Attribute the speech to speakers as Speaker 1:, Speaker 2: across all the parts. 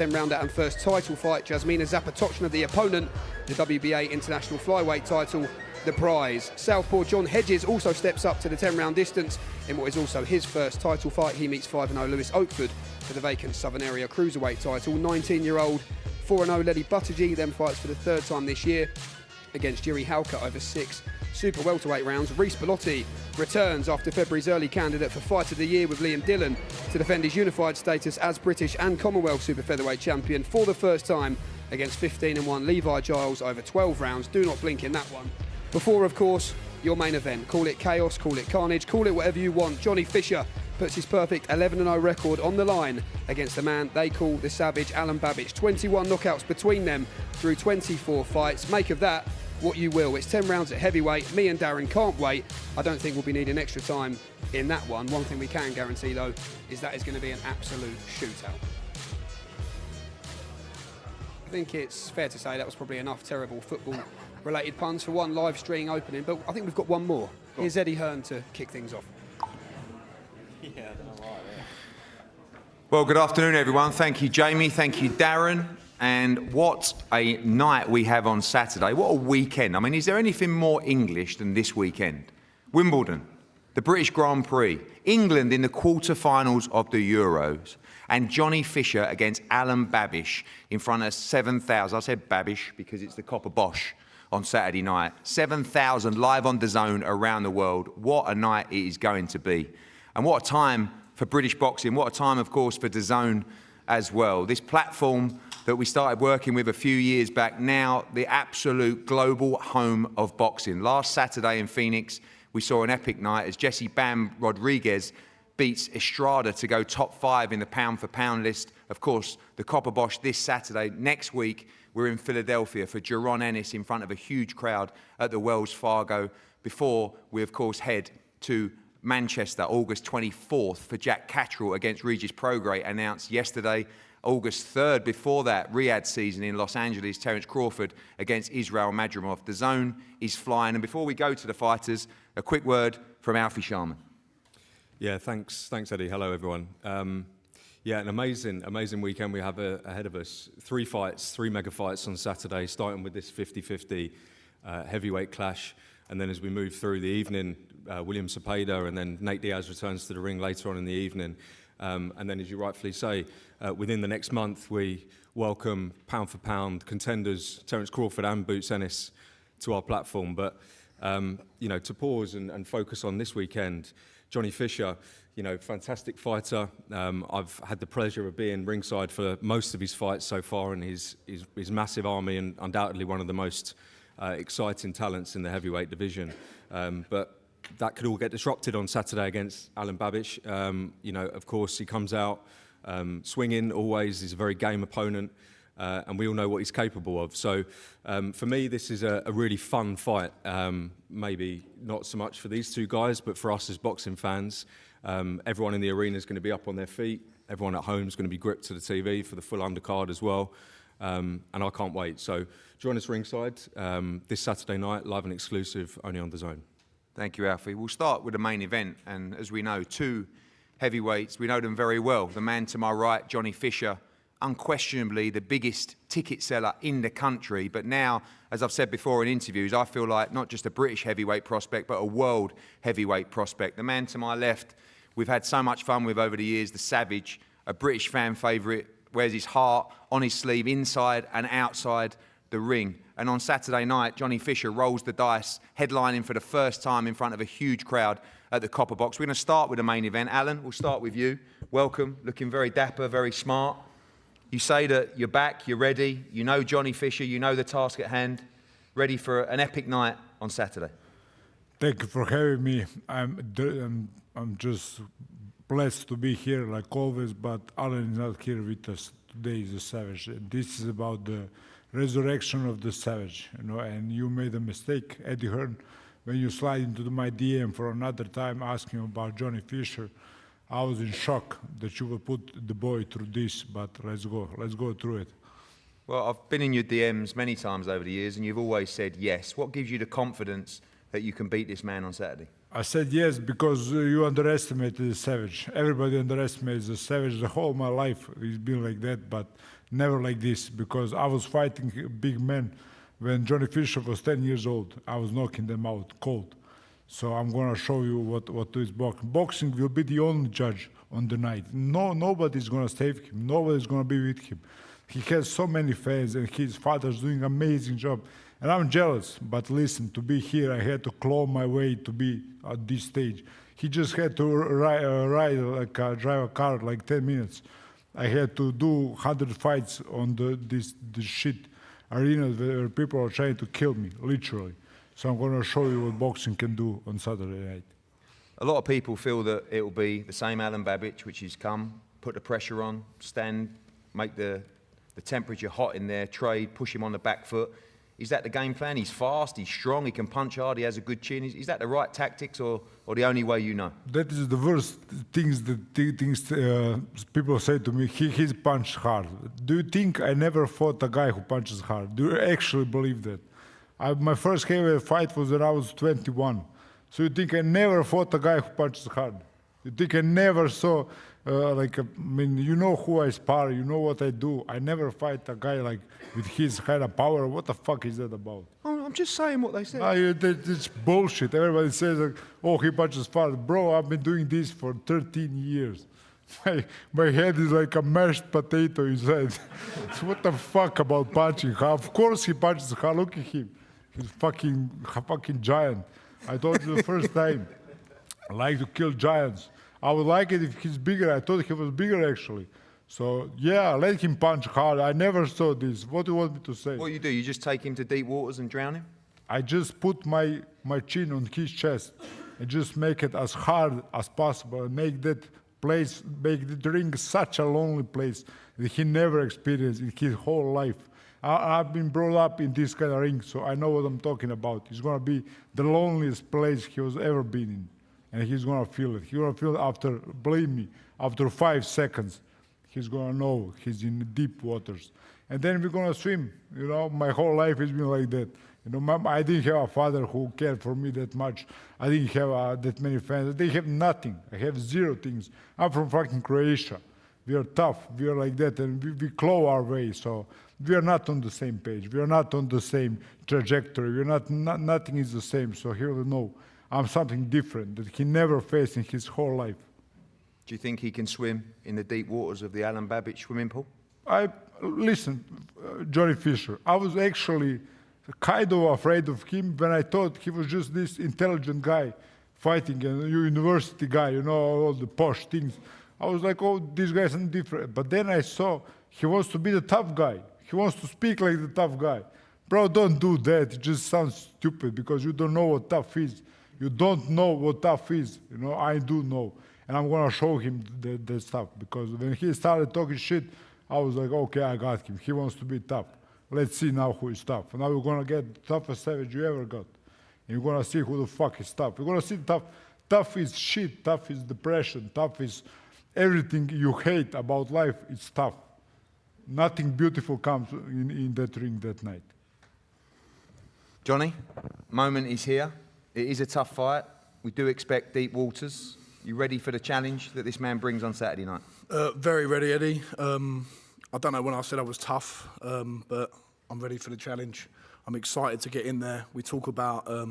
Speaker 1: 10-rounder and first title fight. Jasmina Zapatochna, the opponent, the WBA International Flyweight title, the prize. Southpaw John Hedges also steps up to the 10-round distance in what is also his first title fight. He meets 5-0 Lewis Oakford for the vacant Southern Area Cruiserweight title. 19-year-old 4-0 Lely Buttigieg then fights for the third time this year against Jiri Halka over 6 super welterweight rounds. Reece Bellotti returns after February's early candidate for Fight of the Year with Liam Dillon to defend his unified status as British and Commonwealth super featherweight champion for the first time against 15-1 Levi Giles over 12 rounds. Do not blink in that one. Before, of course, your main event. Call it chaos, call it carnage, call it whatever you want. Johnny Fisher puts his perfect 11-0 record on the line against the man they call the Savage, Alen Babic. 21 knockouts between them through 24 fights. Make of that what you will. It's 10 rounds at heavyweight. Me and Darren can't wait. I don't think we'll be needing extra time in that one. One thing we can guarantee, though, is that it's going to be an absolute shootout. I think it's fair to say that was probably enough terrible football-related puns for one live stream opening, but I think we've got one more. Here's Eddie Hearn to kick things off.
Speaker 2: Well, good afternoon, everyone. Thank you, Jamie. Thank you, Darren. And what a night we have on Saturday. What a weekend. I mean, is there anything more English than this weekend? Wimbledon, the British Grand Prix, England in the quarter-finals of the Euros, and Johnny Fisher against Alen Babic in front of 7,000. I said Babic because it's the Copper Bosch on Saturday night. 7,000 live on DAZN around the world. What a night it is going to be. And what a time for British boxing. What a time, of course, for DAZN as well. This platform that we started working with a few years back, now the absolute global home of boxing. Last Saturday in Phoenix, we saw an epic night as Jesse Bam Rodriguez beats Estrada to go top 5 in the pound-for-pound list. Of course, the Copper Bosch this Saturday. Next week, we're in Philadelphia for Jaron Ennis in front of a huge crowd at the Wells Fargo, before we, of course, head to Manchester, August 24th, for Jack Catterall against Regis Prograis, announced yesterday. August 3rd, before that, Riyadh season in Los Angeles, Terence Crawford against Israel Madrimov. DAZN is flying. And before we go to the fighters, a quick word from Alfie Sharman.
Speaker 3: Yeah, thanks, Eddie. Hello, everyone. Yeah, an amazing weekend we have ahead of us. 3 fights, 3 mega fights on Saturday, starting with this 50-50 heavyweight clash. And then as we move through the evening, William Cepeda, and then Nate Diaz returns to the ring later on in the evening. And then, as you rightfully say, within the next month, we welcome pound-for-pound contenders Terence Crawford and Boots Ennis to our platform. But, you know, to pause and focus on this weekend, Johnny Fisher, you know, fantastic fighter. I've had the pleasure of being ringside for most of his fights so far, and his massive army, and undoubtedly one of the most exciting talents in the heavyweight division. But that could all get disrupted on Saturday against Alen Babic. You know, of course, he comes out swinging always. He's a very game opponent, and we all know what he's capable of. So for me, this is a really fun fight. Maybe not so much for these two guys, but for us as boxing fans. Everyone in the arena is going to be up on their feet. Everyone at home is going to be gripped to the TV for the full undercard as well. And I can't wait. So join us ringside this Saturday night, live and exclusive, only on DAZN.
Speaker 2: Thank you, Alfie. We'll start with the main event. And as we know, 2 heavyweights, we know them very well. The man to my right, Johnny Fisher, unquestionably the biggest ticket seller in the country. But now, as I've said before in interviews, I feel like not just a British heavyweight prospect, but a world heavyweight prospect. The man to my left, we've had so much fun with over the years, the Savage, a British fan favourite, wears his heart on his sleeve inside and outside the ring. And on Saturday night, Johnny Fisher rolls the dice, headlining for the first time in front of a huge crowd at the Copper Box. We're going to start with the main event. Alen, we'll start with you. Welcome, looking very dapper, very smart. You say that you're back, you're ready, you know Johnny Fisher, you know the task at hand, ready for an epic night on Saturday.
Speaker 4: Thank you for having me. I'm just blessed to be here like always, but Alen is not here with us. Today is the Savage. This is about the resurrection of the Savage, you know, and you made a mistake, Eddie Hearn, when you slide into my DM for another time asking about Johnny Fisher. I was in shock that you will put the boy through this, but let's go through it.
Speaker 2: Well, I've been in your DMs many times over the years, and you've always said yes. What gives you the confidence that you can beat this man on Saturday?
Speaker 4: I said yes because you underestimated the Savage. Everybody underestimates the Savage. The whole my life it's been like that, but never like this because I was fighting big men when Johnny Fisher was 10 years old. I was knocking them out cold. So I'm gonna show you what is boxing. Boxing will be the only judge on the night. Nobody's gonna save him. Nobody's gonna be with him. He has so many fans, and his father's doing an amazing job. And I'm jealous, but listen, to be here, I had to claw my way to be at this stage. He just had to drive a car like 10 minutes. I had to do 100 fights on this shit arena where people are trying to kill me, literally. So I'm going to show you what boxing can do on Saturday night.
Speaker 2: A lot of people feel that it will be the same Alen Babic, which has come, put the pressure on, stand, make the temperature hot in there, trade, push him on the back foot. Is that the game plan? He's fast, he's strong, he can punch hard, he has a good chin. Is that the right tactics or the only way you know?
Speaker 4: That is the worst things people say to me, he's punched hard. Do you think I never fought a guy who punches hard? Do you actually believe that? My first heavyweight fight was when I was 21. So you think I never fought a guy who punches hard? You think I never saw, you know who I spar, you know what I do. I never fight a guy like with his kind of power. What the fuck is that about?
Speaker 2: Oh, I'm just saying what they said.
Speaker 4: It's bullshit. Everybody says, like, oh, he punches hard. Bro, I've been doing this for 13 years. My head is like a mashed potato inside. So what the fuck about punching hard? Of course he punches hard. Look at him. He's fucking giant. I told you the first time. I like to kill giants. I would like it if he's bigger. I thought he was bigger, actually. So, yeah, let him punch hard. I never saw this. What do you want me to say?
Speaker 2: What do? You just take him to deep waters and drown him?
Speaker 4: I just put my chin on his chest and just make it as hard as possible and make that place, make the ring such a lonely place that he never experienced in his whole life. I've been brought up in this kind of ring, so I know what I'm talking about. It's going to be the loneliest place he has ever been in. And he's going to feel it. He's going to feel it after, believe me, after 5 seconds, he's going to know he's in deep waters. And then we're going to swim. You know, my whole life has been like that. You know, I didn't have a father who cared for me that much. I didn't have that many fans. They have nothing. I have 0 things. I'm from fucking Croatia. We are tough. We are like that. And we claw our way. So we are not on the same page. We are not on the same trajectory. We're nothing is the same. So he will know I'm something different that he never faced in his whole life.
Speaker 2: Do you think he can swim in the deep waters of the Alen Babic swimming pool?
Speaker 4: Listen, Johnny Fisher, I was actually kind of afraid of him when I thought he was just this intelligent guy fighting, a university guy, you know, all the posh things. I was like, oh, this guy's different. But then I saw he wants to be the tough guy. He wants to speak like the tough guy. Bro, don't do that. It just sounds stupid because you don't know what tough is. You don't know what tough is. You know, I do know. And I'm going to show him that stuff because when he started talking shit, I was like, okay, I got him. He wants to be tough. Let's see now who is tough. Now we're going to get the toughest Savage you ever got. And you're going to see who the fuck is tough. You're going to see tough. Tough is shit. Tough is depression. Tough is everything you hate about life. It's tough. Nothing beautiful comes in that ring that night.
Speaker 2: Johnny, moment is here. It is a tough fight. We do expect deep waters. You ready for the challenge that this man brings on Saturday night?
Speaker 5: Very ready, Eddie. I don't know when I said I was tough, but I'm ready for the challenge. I'm excited to get in there. We talk about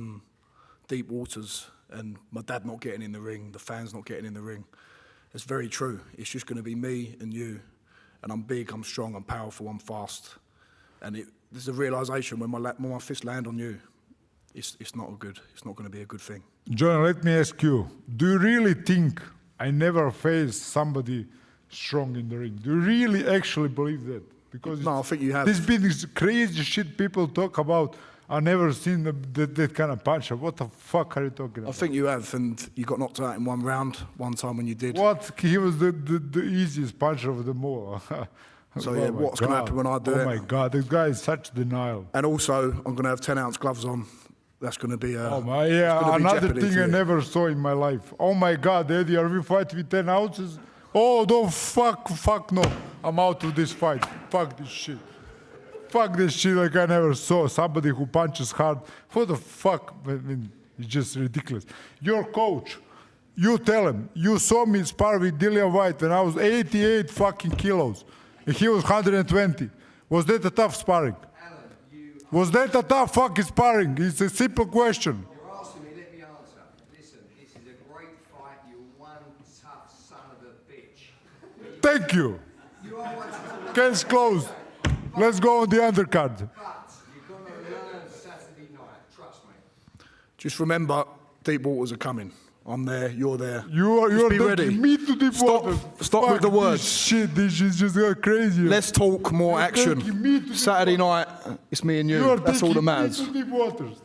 Speaker 5: deep waters and my dad not getting in the ring, the fans not getting in the ring. It's very true. It's just going to be me and you. And I'm big, I'm strong, I'm powerful, I'm fast. And there's a realisation when my fists land on you, it's not going to be a good thing.
Speaker 4: John, let me ask you, do you really think I never faced somebody strong in the ring? Do you really actually believe that? Because
Speaker 5: no, I think you have.
Speaker 4: This been this crazy shit people talk about. I've never seen that kind of puncher. What the fuck are you talking about?
Speaker 5: I think you have, and you got knocked out in 1 round one time when you did.
Speaker 4: What? He was the easiest puncher of them all.
Speaker 5: So yeah, what's going to happen when I do it?
Speaker 4: Oh my God, this guy is such denial.
Speaker 5: And also, I'm going to have 10-ounce gloves on. That's going to be
Speaker 4: oh my, yeah, another thing I never saw in my life. Oh my God, Eddie, are we fighting with 10 ounces? Oh, don't fuck no. I'm out of this fight. Fuck this shit. Fuck this shit like I never saw. Somebody who punches hard. What the fuck? I mean, It's just ridiculous. Your coach, you tell him, you saw me spar with Dillian White when I was 88 fucking kilos, and he was 120. Was that a tough sparring? Was that a tough fucking sparring? It's a simple question.
Speaker 2: You're asking me, let me answer. Listen, this is a great fight. You're one tough son of a bitch.
Speaker 4: Thank you. Case closed. Let's go on the undercard.
Speaker 2: But you're going to learn Saturday night. Trust me.
Speaker 5: Just remember, deep waters are coming. I'm there, you're there.
Speaker 4: You're
Speaker 5: be ready.
Speaker 4: taking me to deep water.
Speaker 5: Stop with the
Speaker 4: Fuck
Speaker 5: words.
Speaker 4: This shit, this is just crazy.
Speaker 5: Let's talk more
Speaker 4: You're
Speaker 5: action.
Speaker 4: taking me to deep
Speaker 5: Saturday night, it's me and you.
Speaker 4: You are
Speaker 5: That's all that
Speaker 4: taking
Speaker 5: matters.
Speaker 4: me to deep waters.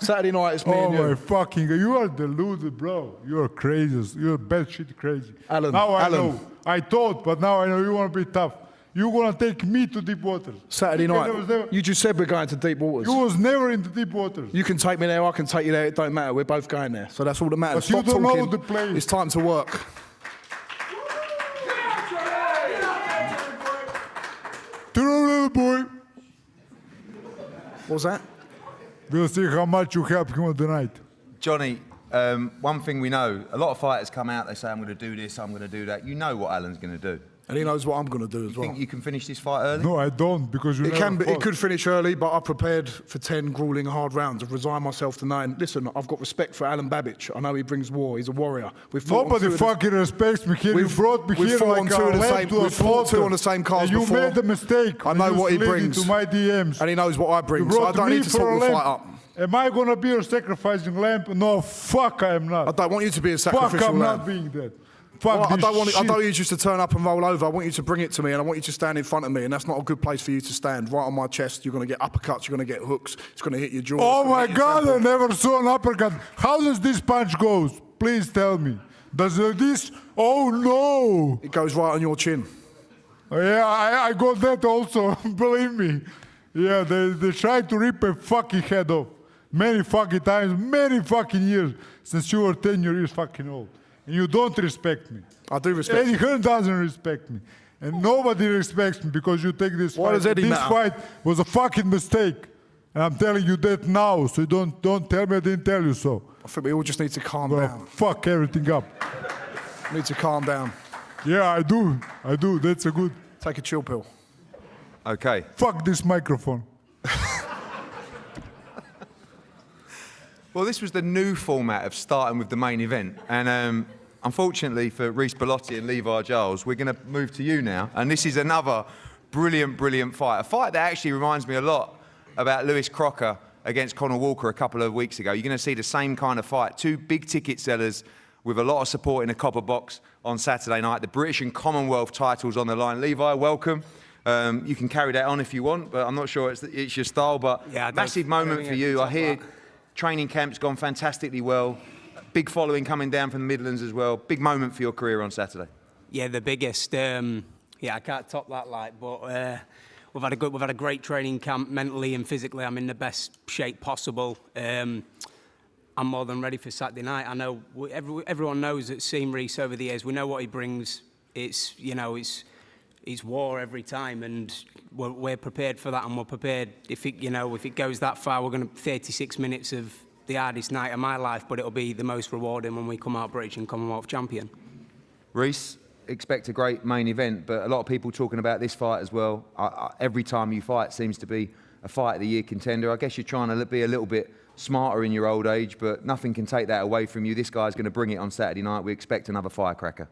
Speaker 5: Saturday night, it's me
Speaker 4: Oh
Speaker 5: and you.
Speaker 4: my fucking God, you are deluded, bro. You are crazy. You are batshit crazy.
Speaker 5: Alan,
Speaker 4: now I
Speaker 5: Alan.
Speaker 4: know. I thought, but now I know you want to be tough. You're going to take me to deep waters.
Speaker 5: Saturday
Speaker 4: Because
Speaker 5: night,
Speaker 4: there was never-
Speaker 5: you just said we're going to deep waters.
Speaker 4: you was never in the deep waters.
Speaker 5: You can take me there, I can take you there, it don't matter. We're both going there. So that's all that matters.
Speaker 4: But you
Speaker 5: Stop
Speaker 4: don't know
Speaker 5: talking.
Speaker 4: the place.
Speaker 5: It's time to work.
Speaker 4: True little boy.
Speaker 5: What was that?
Speaker 4: We'll see how much you help him tonight.
Speaker 2: Johnny, one thing we know, a lot of fighters come out, they say, I'm going to do this, I'm going to do that. You know what Alan's going to do.
Speaker 5: And he knows what I'm going to do as well.
Speaker 2: Think you can finish this fight early?
Speaker 4: No, I don't, because you
Speaker 5: It
Speaker 4: never
Speaker 5: can be, it
Speaker 4: fought.
Speaker 5: could finish early, but I prepared for 10 grueling hard rounds. I've resigned myself to 9. Listen, I've got respect for Alen Babic. I know he brings war. He's a warrior. We've fought on
Speaker 4: Nobody
Speaker 5: 2 of
Speaker 4: fucking respects me here. You brought me
Speaker 5: we've
Speaker 4: here
Speaker 5: fought on
Speaker 4: like
Speaker 5: 2
Speaker 4: a
Speaker 5: of the
Speaker 4: lamb
Speaker 5: same.
Speaker 4: to a
Speaker 5: We've fought 2
Speaker 4: slaughter.
Speaker 5: on the same cards
Speaker 4: And you
Speaker 5: before.
Speaker 4: made a mistake.
Speaker 5: I know
Speaker 4: You
Speaker 5: what he
Speaker 4: slid
Speaker 5: brings.
Speaker 4: into my DMs.
Speaker 5: And he knows what I
Speaker 4: You
Speaker 5: bring, so I
Speaker 4: brought
Speaker 5: don't
Speaker 4: me
Speaker 5: need to
Speaker 4: for
Speaker 5: talk
Speaker 4: a
Speaker 5: the
Speaker 4: lamb.
Speaker 5: fight up.
Speaker 4: Am I gonna be a sacrificing lamb? No, fuck, I am not.
Speaker 5: I don't want you to be a
Speaker 4: Fuck,
Speaker 5: sacrificial
Speaker 4: I'm
Speaker 5: lamb.
Speaker 4: not being that.
Speaker 5: Well,
Speaker 4: Fuck
Speaker 5: I
Speaker 4: this
Speaker 5: don't want
Speaker 4: shit.
Speaker 5: you just to turn up and roll over. I want you to bring it to me, and I want you to stand in front of me. And that's not a good place for you to stand. Right on my chest, you're going to get uppercuts. You're going to get hooks. It's going to hit your jaw.
Speaker 4: Oh
Speaker 5: it's gonna
Speaker 4: my
Speaker 5: hit your
Speaker 4: God, I
Speaker 5: temple.
Speaker 4: never saw an uppercut. How does this punch go? Please tell me. Does this? Oh no.
Speaker 5: It goes right on your chin.
Speaker 4: Yeah, I got that also, believe me. Yeah, they tried to rip a fucking head off. Many fucking times, many fucking years, since you were 10 years fucking old. And you don't respect me.
Speaker 5: I do respect
Speaker 4: Eddie
Speaker 5: you.
Speaker 4: Hearn doesn't respect me. And nobody respects me because you take this
Speaker 5: Why
Speaker 4: fight.
Speaker 5: does Eddie
Speaker 4: This
Speaker 5: matter?
Speaker 4: fight was a fucking mistake. And I'm telling you that now, so don't tell me I didn't tell you so.
Speaker 5: I think we all just need to calm
Speaker 4: Well,
Speaker 5: down.
Speaker 4: fuck everything up.
Speaker 5: We need to calm down.
Speaker 4: Yeah, I do. That's a good.
Speaker 5: Take a chill pill.
Speaker 2: Okay.
Speaker 4: Fuck this microphone.
Speaker 2: Well, this was the new format of starting with the main event. And unfortunately for Reece Bellotti and Levi Giles, we're going to move to you now. And this is another brilliant, brilliant fight. A fight that actually reminds me a lot about Lewis Crocker against Conor Walker a couple of weeks ago. You're going to see the same kind of fight. 2 big ticket sellers with a lot of support in the copper box on Saturday night. The British and Commonwealth titles on the line. Levi, welcome. You can carry that on if you want, but I'm not sure it's your style. But
Speaker 6: Yeah,
Speaker 2: massive moment for you. I hear training camp's gone fantastically well. Big following coming down from the Midlands as well. Big moment for your career on Saturday.
Speaker 6: Yeah, the biggest. I can't top that. But we've had a great training camp, mentally and physically. I'm in the best shape possible. I'm more than ready for Saturday night. I know everyone knows that's seen Reece over the years. We know what he brings. It's war every time, and we're prepared for that, and we're prepared if it goes that far. We're going to 36 minutes of the hardest night of my life, but it'll be the most rewarding when we come out British and Commonwealth champion.
Speaker 2: Reece, expect a great main event, but a lot of people talking about this fight as well. Every time you fight seems to be a fight of the year contender. I guess you're trying to be a little bit smarter in your old age, but nothing can take that away from you. This guy's going to bring it on Saturday night. We expect another firecracker.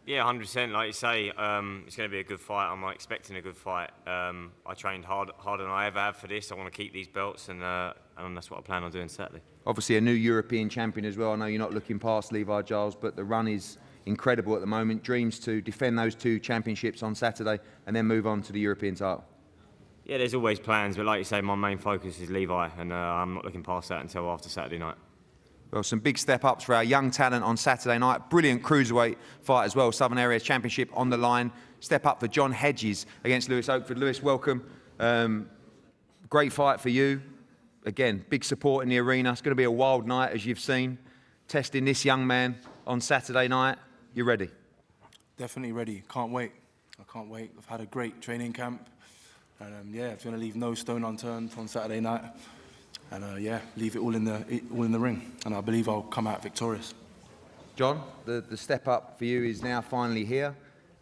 Speaker 7: Yeah, 100%. Like you say, it's going to be a good fight. I'm expecting a good fight. I trained harder than I ever have for this. I want to keep these belts, and that's what I plan on doing Saturday.
Speaker 2: Obviously a new European champion as well. I know you're not looking past Levi Giles, but the run is incredible at the moment. Dreams to defend those 2 championships on Saturday and then move on to the European title.
Speaker 7: Yeah, there's always plans, but like you say, my main focus is Levi, and I'm not looking past that until after Saturday night.
Speaker 2: Well, some big step-ups for our young talent on Saturday night. Brilliant cruiserweight fight as well. Southern Areas Championship on the line. Step up for John Hedges against Lewis Oakford. Lewis, welcome. Great fight for you. Again, big support in the arena. It's going to be a wild night, as you've seen. Testing this young man on Saturday night. You ready?
Speaker 8: Definitely ready. Can't wait. I can't wait. I've had a great training camp. And yeah, it's going to leave no stone unturned on Saturday night. and yeah, leave it all in the ring. And I believe I'll come out victorious.
Speaker 2: John, the step up for you is now finally here.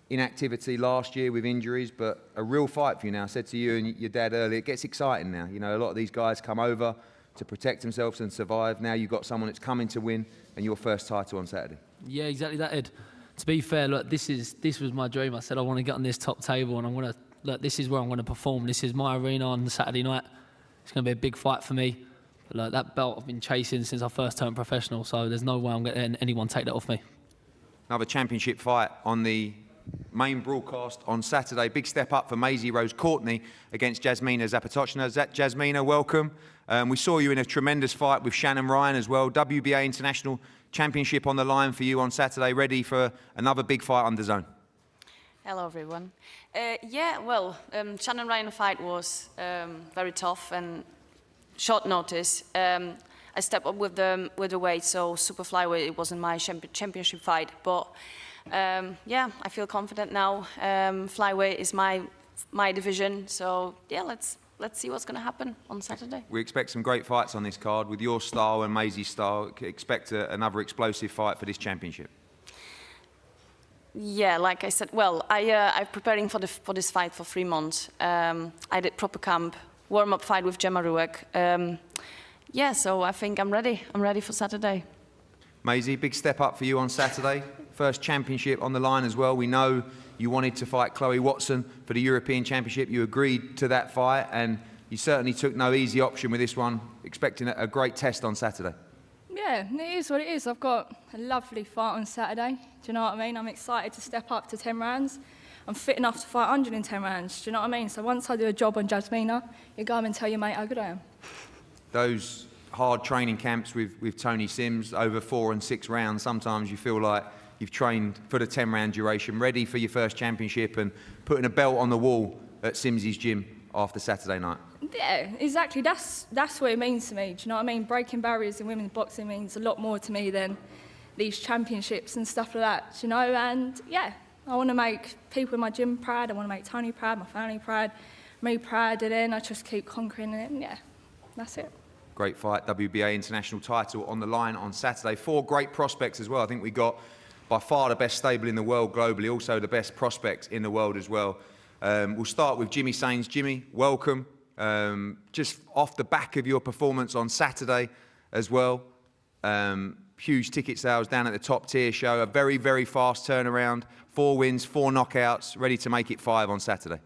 Speaker 2: Inactivity last year with injuries, but a real fight for you now. I said to you and your dad earlier, it gets exciting now. You know, a lot of these guys come over to protect themselves and survive. Now you've got someone that's coming to win, and your first title on Saturday.
Speaker 9: Yeah, exactly that, Ed. To be fair, look, this was my dream. I said I want to get on this top table, and I want to look. This is where I'm going to perform. This is my arena on Saturday night. It's going to be a big fight for me. But look, that belt I've been chasing since I first turned professional, so there's no way I'm going to let anyone take that off me.
Speaker 2: Another championship fight on the main broadcast on Saturday. Big step up for Maisie Rose Courtney against Jasmina Zapatochna. Jasmina, welcome. We saw you in a tremendous fight with Shannon Ryan as well. WBA International Championship on the line for you on Saturday, ready for another big fight on DAZN.
Speaker 10: Hello everyone. Shannon Ryan fight was very tough and short notice. I stepped up with the weight, so super flyweight, it wasn't my championship fight, but yeah, I feel confident now. Flyweight is my division, so yeah, let's see what's going to happen on Saturday.
Speaker 2: We expect some great fights on this card with your style and Maisie's style. Expect another explosive fight for this championship.
Speaker 10: Yeah, like I said, I'm preparing for this fight for 3 months. I did proper camp, warm-up fight with Gemma Rueck. Yeah, so I think I'm ready. I'm ready for Saturday.
Speaker 2: Maisie, big step up for you on Saturday. First championship on the line as well. We know you wanted to fight Chloe Watson for the European Championship. You agreed to that fight, and you certainly took no easy option with this one, expecting a great test on Saturday.
Speaker 11: Yeah, it is what it is. I've got a lovely fight on Saturday. Do you know what I mean? I'm excited to step up to 10 rounds. I'm fit enough to fight 110 rounds. Do you know what I mean? So once I do a job on Jasmina, you go and tell your mate how good I am.
Speaker 2: Those hard training camps with Tony Sims over 4 and 6 rounds, sometimes you feel like you've trained for the 10-round duration, ready for your first championship and putting a belt on the wall at Sims's gym after Saturday night.
Speaker 11: Yeah, exactly. That's what it means to me. Do you know what I mean? Breaking barriers in women's boxing means a lot more to me than these championships and stuff like that, do you know? And yeah, I want to make people in my gym proud. I want to make Tony proud, my family proud, me proud, and then I just keep conquering it. And yeah, that's it.
Speaker 2: Great fight, WBA international title on the line on Saturday. 4 great prospects as well. I think we got by far the best stable in the world globally, also the best prospects in the world as well. We'll start with Jimmy Sains. Jimmy, welcome. Just off the back of your performance on Saturday as well, huge ticket sales down at the top tier show, a very, very fast turnaround, 4 wins, 4 knockouts, ready to make it 5 on Saturday.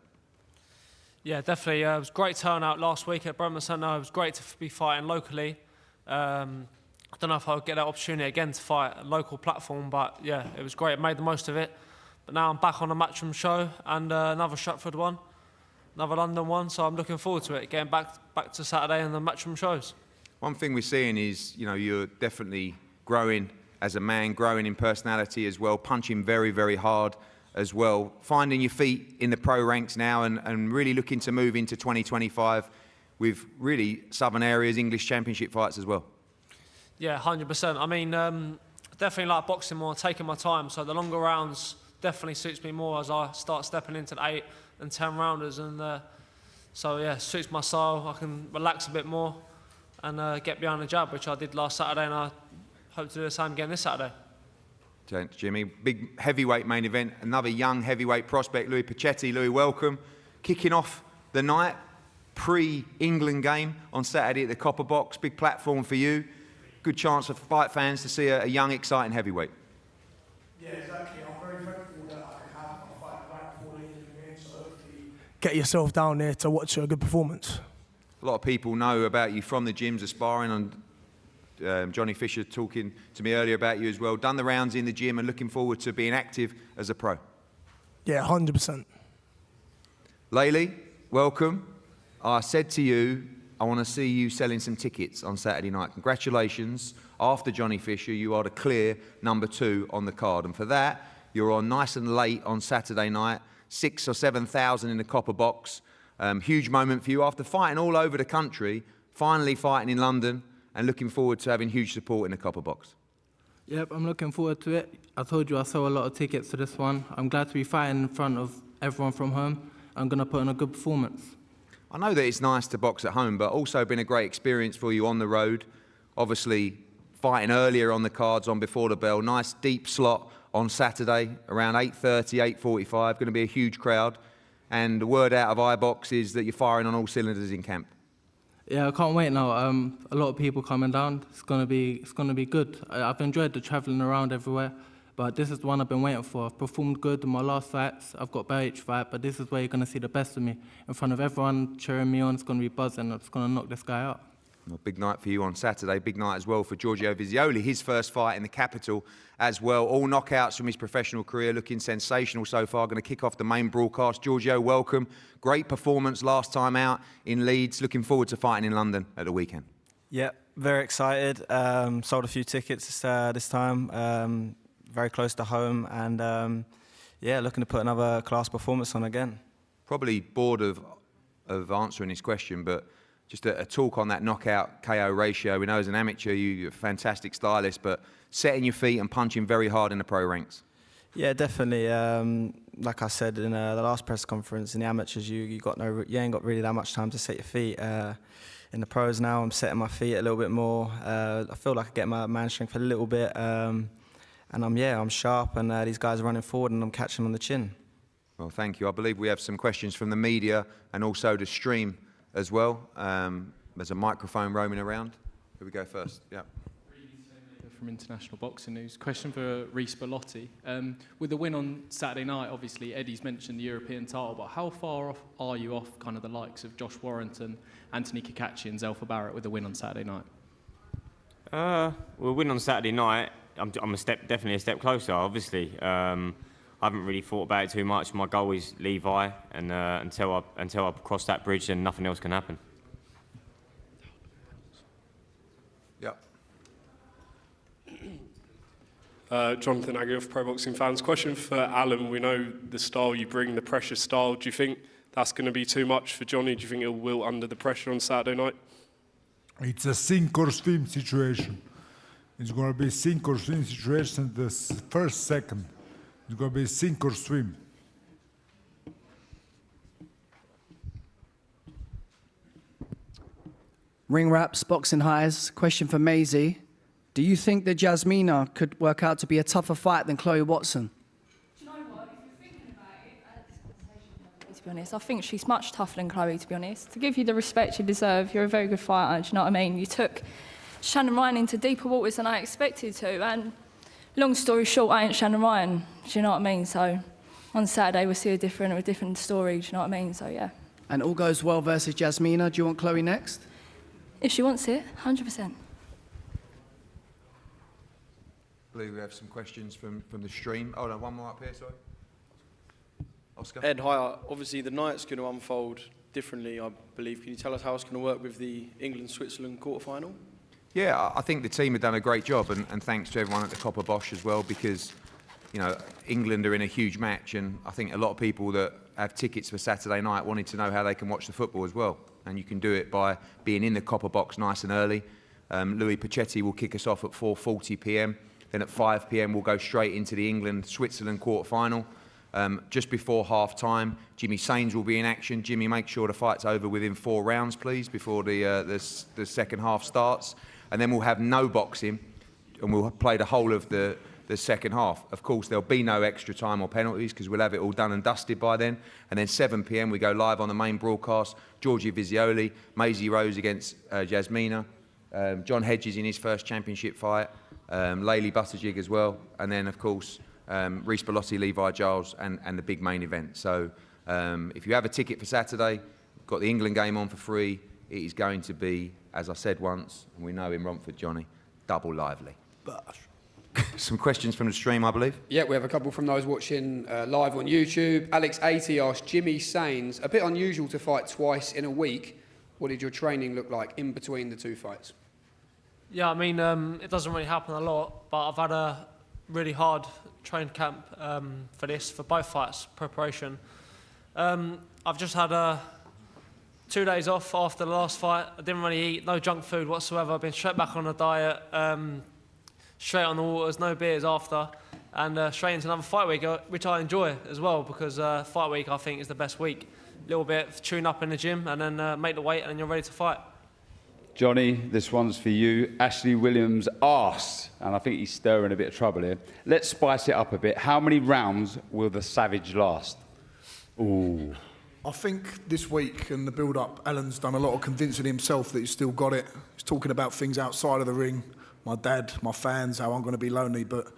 Speaker 12: Yeah, definitely. It was a great turnout last week at Bremer Centre. It was great to be fighting locally. I don't know if I'll get that opportunity again to fight a local platform, but yeah, it was great. I made the most of it. But now I'm back on a Matchroom show and another Stratford one, another London one, so I'm looking forward to it, getting back to Saturday and the Matchroom shows. One
Speaker 2: thing we're seeing is, you know, you're definitely growing as a man, growing in personality as well, punching very, very hard as well, finding your feet in the pro ranks now and really looking to move into 2025 with really Southern Areas English Championship fights as well.
Speaker 12: Yeah, 100%. I mean, definitely like boxing more, taking my time, so the longer rounds definitely suits me more as I start stepping into the 8 and 10 rounders, and so yeah, suits my style. I can relax a bit more and get behind the jab, which I did last Saturday, and I hope to do the same again this Saturday.
Speaker 2: Thanks, Jimmy. Big heavyweight main event, another young heavyweight prospect, Louis Pachetti. Louis, welcome. Kicking off the night, pre-England game on Saturday at the Copper Box. Big platform for you. Good chance for fight fans to see a young, exciting heavyweight.
Speaker 5: Yeah, exactly. I'm very thankful that I can have a fight right before the England game, so hopefully get yourself down there to watch a good performance.
Speaker 2: A lot of people know about you from the gyms, aspiring on Johnny Fisher talking to me earlier about you as well. Done the rounds in the gym and looking forward to being active as a pro.
Speaker 5: Yeah, 100%.
Speaker 2: Laylee, welcome. I said to you, I want to see you selling some tickets on Saturday night. Congratulations. After Johnny Fisher, you are the clear number 2 on the card. And for that, you're on nice and late on Saturday night, 6,000 or 7,000 in the Copper Box. Huge moment for you after fighting all over the country, finally fighting in London, and looking forward to having huge support in the Copper Box.
Speaker 13: Yep, I'm looking forward to it. I told you I sold a lot of tickets to this one. I'm glad to be fighting in front of everyone from home. I'm going to put on a good performance.
Speaker 2: I know that it's nice to box at home, but also been a great experience for you on the road. Obviously, fighting earlier on the cards on Before the Bell. Nice deep slot on Saturday, around 8:30, 8:45. Going to be a huge crowd. And the word out of iBox is that you're firing on all cylinders in camp.
Speaker 13: Yeah, I can't wait now. A lot of people coming down. It's gonna be good. I've enjoyed the travelling around everywhere, but this is the one I've been waiting for. I've performed good in my last fights. I've got Babic fight, but this is where you're gonna see the best of me in front of everyone cheering me on. It's gonna be buzzing. It's gonna knock this guy out.
Speaker 2: Well, big night for you on Saturday. Big night as well for Giorgio Vizioli. His first fight in the capital as well. All knockouts from his professional career, looking sensational so far. Going to kick off the main broadcast. Giorgio, welcome. Great performance last time out in Leeds. Looking forward to fighting in London at the weekend.
Speaker 14: Yeah, very excited. Sold a few tickets this time. Very close to home, and yeah, looking to put another class performance on again.
Speaker 2: Probably bored of answering this question, but just a talk on that knockout KO ratio. We know as an amateur you're a fantastic stylist, but setting your feet and punching very hard in the pro ranks.
Speaker 14: Yeah, definitely. Like I said in the last press conference, in the amateurs you ain't got really that much time to set your feet. In the pros now, I'm setting my feet a little bit more. I feel like I get my man strength a little bit, and I'm sharp, and these guys are running forward, and I'm catching on the chin.
Speaker 2: Well, thank you. I believe we have some questions from the media and also the stream as well. There's a microphone roaming around. Here we go first. Yeah.
Speaker 15: From International Boxing News. Question for Reece Bellotti. With the win on Saturday night, obviously Eddie's mentioned the European title, but how far off are you off kind of the likes of Josh Warrington, Anthony Kakachi and Zelfa Barrett with the win on Saturday night?
Speaker 7: Well, win on Saturday night, I'm definitely a step closer, obviously. I haven't really thought about it too much. My goal is Levi, and until I cross that bridge, then nothing else can happen.
Speaker 16: Jonathan Aggie of Pro Boxing Fans. Question for Alen. We know the style you bring, the pressure style. Do you think that's going to be too much for Johnny? Do you think he'll wilt under the pressure on Saturday night?
Speaker 4: It's a sink or swim situation. It's going to be sink or swim situation the first second. It's going to be sink or swim.
Speaker 17: Ring Raps, Boxing Highs. Question for Maisie. Do you think that Jasmina could work out to be a tougher fight than Chloe Watson?
Speaker 11: Do you know what? If you're thinking about it, to be honest, I think she's much tougher than Chloe, to be honest. To give you the respect you deserve, you're a very good fighter, do you know what I mean? You took Shannon Ryan into deeper waters than I expected to, and long story short, I ain't Shannon Ryan, do you know what I mean? So on Saturday, we'll see a different story, do you know what I mean? So yeah.
Speaker 17: And all goes well versus Jasmina. Do you want Chloe next?
Speaker 11: If she wants it, 100%.
Speaker 2: I believe we have some questions from the stream. Oh, no, one more up here, sorry. Oscar?
Speaker 18: Ed, hi. Obviously, the night's going to unfold differently, I believe. Can you tell us how it's going to work with the England-Switzerland quarter-final?
Speaker 2: Yeah, I think the team have done a great job, and thanks to everyone at the Copper Bosch as well, because, you know, England are in a huge match, and I think a lot of people that have tickets for Saturday night wanted to know how they can watch the football as well. And you can do it by being in the Copper Box nice and early. Louis Pacetti will kick us off at 4:40 p.m. Then at 5 p.m. we'll go straight into the England-Switzerland quarter-final. Just before half-time, Jimmy Sains will be in action. Jimmy, make sure the fight's over within 4 rounds, please, before the second half starts. And then we'll have no boxing, and we'll play the whole of the second half. Of course, there'll be no extra time or penalties because we'll have it all done and dusted by then. And then 7 p.m. we go live on the main broadcast. Giorgio Vizioli, Maisie Rose against Jasmina, John Hedges in his first championship fight, Layli Buttigieg as well, and then of course Reece Bellotti, Levi Giles, and the big main event. So if you have a ticket for Saturday, got the England game on for free, it is going to be, as I said once, and we know in Romford, Johnny, double lively. Some questions from the stream, I believe.
Speaker 1: Yeah, we have a couple from those watching live on YouTube. Alex80 asked, Jimmy Sains, a bit unusual to fight twice in a week. What did your training look like in between the two fights?
Speaker 12: Yeah, I mean, it doesn't really happen a lot, but I've had a really hard training camp for both fights, preparation. I've just had 2 days off after the last fight. I didn't really eat, no junk food whatsoever. I've been straight back on the diet, straight on the waters, no beers after, and straight into another fight week, which I enjoy as well, because fight week I think is the best week little bit, tune up in the gym, and then make the weight, and then you're ready to fight.
Speaker 19: Johnny, this one's for you. Ashley Williams asked, and I think he's stirring a bit of trouble here. Let's spice it up a bit. How many rounds will the Savage last? Ooh.
Speaker 5: I think this week and the build-up, Alan's done a lot of convincing himself that he's still got it. He's talking about things outside of the ring, my dad, my fans, how I'm going to be lonely, but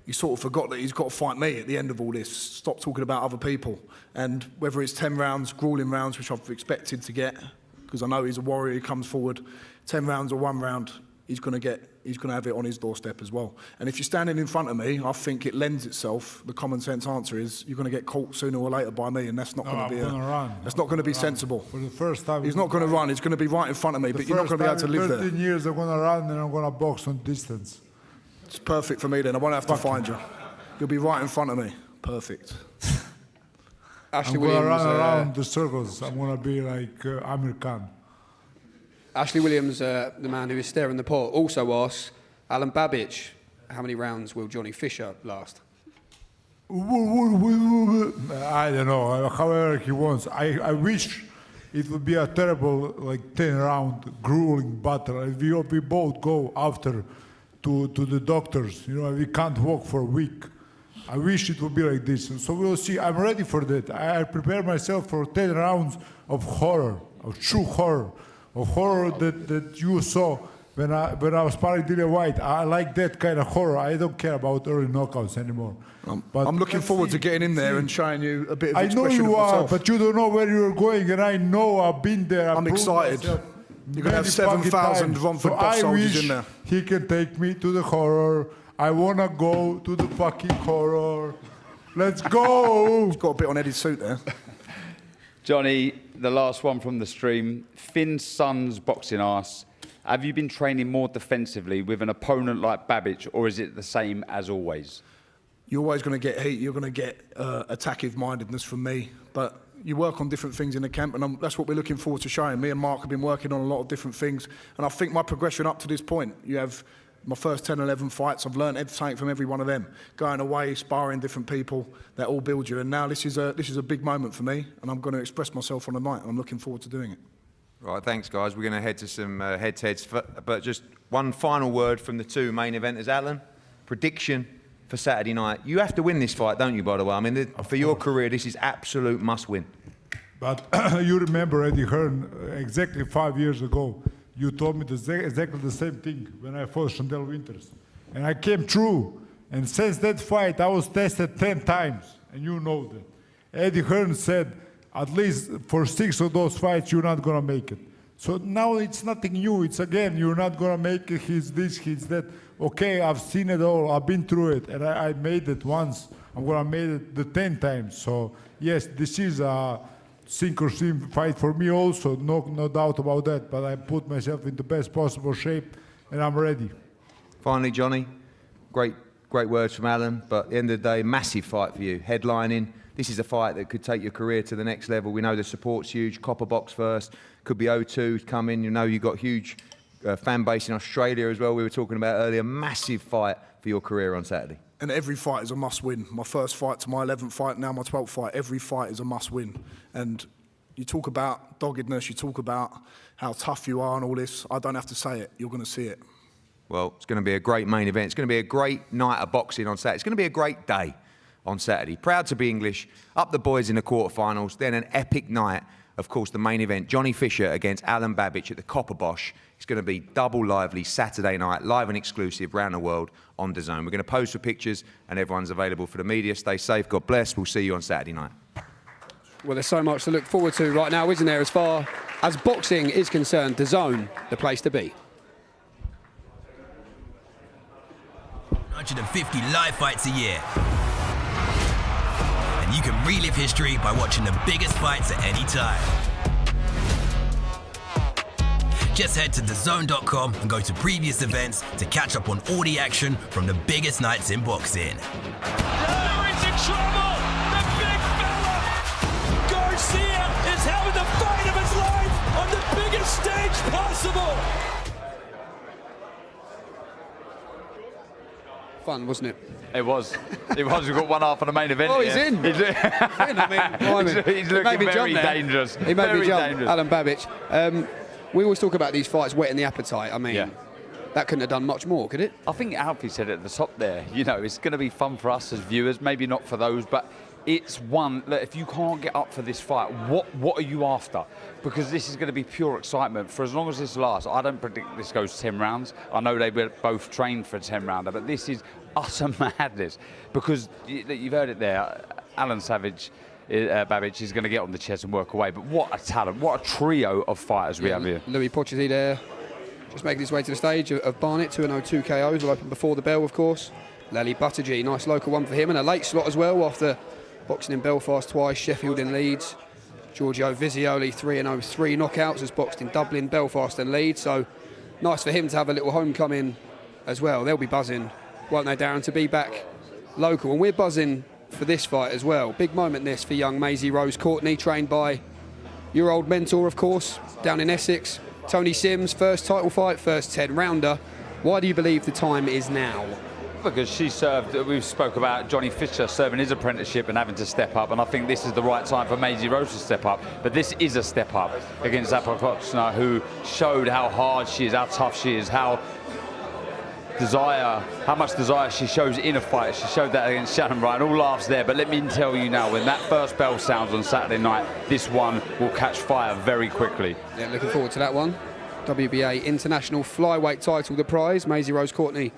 Speaker 5: he sort of forgot that he's got to fight me at the end of all this. Stop talking about other people. And whether it's 10 rounds, grueling rounds, which I've expected to get, because I know he's a warrior, he comes forward, 10 rounds or 1 round, he's going to have it on his doorstep as well. And if you're standing in front of me, I think it lends itself. The common sense answer is you're going to get caught sooner or later by me, and that's not going to be that's not going to be sensible.
Speaker 4: For the first time,
Speaker 5: he's not going to run. He's going to be right in front of me, but you're not going to be able to live there.
Speaker 4: 13 years, I'm going to run and I'm going to box on distance.
Speaker 5: It's perfect for me then. I won't have to find you. You'll be right in front of me. Perfect.
Speaker 1: Ashley
Speaker 4: I'm going to
Speaker 1: Williams,
Speaker 4: run around the circles. I'm going to be like Amir Khan.
Speaker 1: Ashley Williams, the man who is stirring the pot, also asks, Alen Babic, how many rounds will Johnny Fisher last?
Speaker 4: I don't know, however he wants. I wish it would be a terrible, like 10-round grueling battle. And we both go after to the doctors. You know, we can't walk for a week. I wish it would be like this. So we'll see. I'm ready for that. I prepare myself for 10 rounds of horror, of true horror, that you saw when I was sparring Dillian White. I like that kind of horror. I don't care about early knockouts anymore.
Speaker 5: But I'm looking forward to getting in there and showing you a bit of
Speaker 4: I know
Speaker 5: expression
Speaker 4: you
Speaker 5: of
Speaker 4: are,
Speaker 5: myself.
Speaker 4: but you don't know where you're going, and I know I've been there.
Speaker 5: I'm excited. You're going to have 7,000 Romford Buff soldiers in there.
Speaker 4: He can take me to the horror. I want to go to the fucking horror. Let's go.
Speaker 5: He's got a bit on Eddie's suit there.
Speaker 19: Johnny, the last one from the stream. Finn's son's boxing asks, have you been training more defensively with an opponent like Babic, or is it the same as always?
Speaker 5: You're always going to get heat. You're going to get attackive mindedness from me. But you work on different things in the camp, and that's what we're looking forward to showing. Me and Mark have been working on a lot of different things, and I think my progression up to this point, you have my first 10, 11 fights, I've learned everything from every one of them. Going away, sparring different people, that all build you. And now this is a big moment for me, and I'm going to express myself on the night, and I'm looking forward to doing it.
Speaker 2: Right, thanks, guys. We're going to head to some head-to-heads. But just one final word from the two main eventers. Alan, prediction for Saturday night. You have to win this fight, don't you, by the way? I mean, for your career, this is absolute must-win.
Speaker 4: But you remember Eddie Hearn, exactly 5 years ago, you told me exactly the same thing when I fought Chandel Winters. And I came through. And since that fight, I was tested 10 times. And you know that. Eddie Hearn said, at least for 6 of those fights, you're not going to make it. So now it's nothing new. It's again, you're not going to make it. He's this, he's that. Okay, I've seen it all. I've been through it. And I made it once. I'm going to make it the 10 times. So, yes, this is a sink or swim fight for me also, no doubt about that, but I put myself in the best possible shape and I'm ready.
Speaker 2: Finally, Johnny, great words from Alan, but at the end of the day, massive fight for you, headlining. This is a fight that could take your career to the next level. We know the support's huge, Copper Box first, could be O2 coming. You know you've got huge fan base in Australia as well, we were talking about earlier. Massive fight for your career on Saturday.
Speaker 5: And every fight is a must-win. My first fight to my 11th fight, now my 12th fight, every fight is a must-win. And you talk about doggedness, you talk about how tough you are and all this. I don't have to say it, you're going to see it.
Speaker 2: Well, it's going to be a great main event. It's going to be a great night of boxing on Saturday. It's going to be a great day on Saturday. Proud to be English, up the boys in the quarterfinals, then an epic night. Of course, the main event, Johnny Fisher against Alen Babic at the Copper Bosch. It's going to be double lively Saturday night, live and exclusive around the world on DAZN. We're going to pose for pictures and everyone's available for the media. Stay safe, God bless. We'll see you on Saturday night.
Speaker 1: Well, there's so much to look forward to right now, isn't there, as far as boxing is concerned? DAZN, the place to be.
Speaker 20: 150 live fights a year. And you can relive history by watching the biggest fights at any time. Just head to DAZN.com and go to previous events to catch up on all the action from the biggest nights in boxing.
Speaker 21: Darren's in trouble! The big fella! Garcia is having the fight of his life on the biggest stage possible!
Speaker 1: Fun, wasn't it?
Speaker 19: It was. It was. We've got one half of the main event.
Speaker 1: Oh, he's in.
Speaker 19: He's in. He's looking very dangerous.
Speaker 1: He made me jump.
Speaker 19: Dangerous.
Speaker 1: Alen Babic. We always talk about these fights whetting the appetite. I mean, that couldn't have done much more, could it?
Speaker 19: I think Alfie said it at the top there. You know, it's going to be fun for us as viewers, maybe not for those, but it's one that if you can't get up for this fight, what are you after? Because this is going to be pure excitement for as long as this lasts. I don't predict this goes 10 rounds. I know they were both trained for a 10-rounder, but this is utter madness because you've heard it there. Alen Babic is going to get on the chest and work away. But what a talent, what a trio of fighters we have here.
Speaker 1: Louis Pochetti there, just making his way to the stage of Barnett. 2-0, 2 KOs, will open before the bell, of course. Lally Buttigieg, nice local one for him, and a late slot as well after boxing in Belfast twice, Sheffield and Leeds. Giorgio Vizioli, 3-0, 3 knockouts, has boxed in Dublin, Belfast and Leeds. So nice for him to have a little homecoming as well. They'll be buzzing, won't they, Darren, to be back local. And we're buzzing for this fight as well. Big moment this for young Maisie Rose Courtney, trained by your old mentor, of course, down in Essex. Tony Sims, first title fight, first 10-rounder. Why do you believe the time is now?
Speaker 19: Because she served, we spoke about Johnny Fisher serving his apprenticeship and having to step up, and I think this is the right time for Maisie Rose to step up. But this is a step up against Zappa, who showed how hard she is, how tough she is, how much desire she shows in a fight. She showed that against Shannon Ryan. All laughs there, but let me tell you now, when that first bell sounds on Saturday night, this one will catch fire very quickly.
Speaker 1: Yeah, looking forward to that one. WBA International Flyweight title, the prize. Maisie Rose Courtney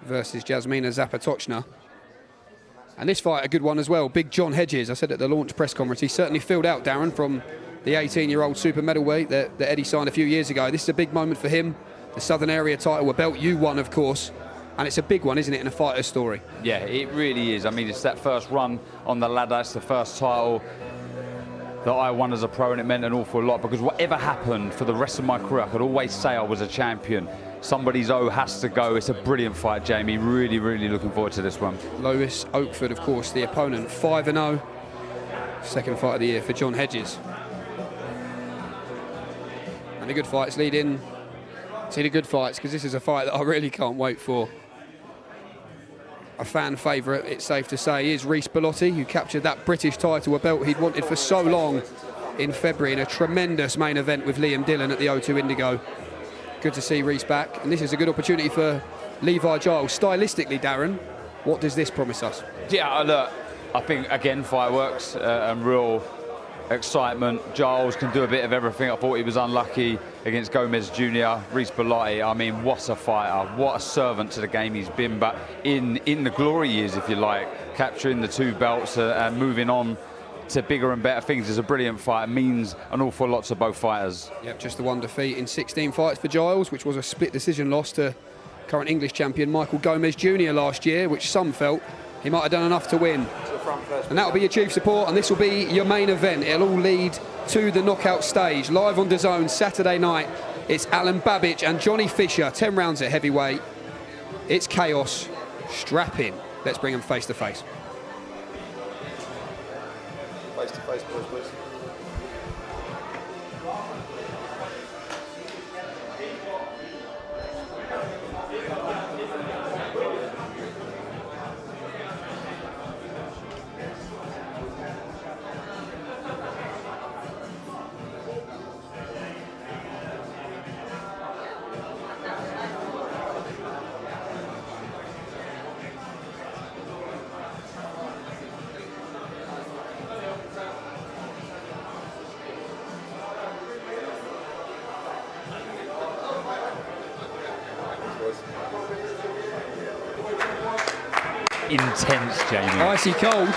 Speaker 1: versus Jasmina Zapatochna. And this fight, a good one as well. Big John Hedges, I said at the launch press conference, he certainly filled out, Darren, from the 18-year-old super middleweight that Eddie signed a few years ago. This is a big moment for him. The Southern Area title, a belt you won, of course. And it's a big one, isn't it, in a fighter's story?
Speaker 19: Yeah, it really is. I mean, it's that first run on the ladder. It's the first title that I won as a pro, and it meant an awful lot because whatever happened for the rest of my career, I could always say I was a champion. Somebody's O has to go. It's a brilliant fight, Jamie. Really, really looking forward to this one.
Speaker 1: Lois Oakford, of course, the opponent. 5-0. Second fight of the year for John Hedges. And the good fights lead in to the good fights, because this is a fight that I really can't wait for. A fan favourite, it's safe to say, is Reece Bellotti, who captured that British title, a belt he'd wanted for so long in February, in a tremendous main event with Liam Dillon at the O2 Indigo. Good to see Reece back, and this is a good opportunity for Levi Giles. Stylistically, Darren, what does this promise us?
Speaker 19: Yeah, look, I think, again, fireworks and real excitement. Giles can do a bit of everything. I thought he was unlucky against Gomez Jr. Reece Bellotti, I mean, what a fighter, what a servant to the game he's been, but in the glory years, if you like, capturing the 2 belts and moving on to bigger and better things is a brilliant fight. It means an awful lot to both fighters.
Speaker 1: Yep, just the one defeat in 16 fights for Giles, which was a split decision loss to current English champion Michael Gomez Jr. last year, which some felt he might have done enough to win. And that will be your chief support, and this will be your main event. It'll all lead to the knockout stage. Live on DAZN Saturday night, it's Alen Babic and Johnny Fisher, 10 rounds at heavyweight. It's chaos. Strap in. Let's bring them face to face.
Speaker 3: Face to face, boys, please.
Speaker 19: Intense, Jamie.
Speaker 1: Icy cold.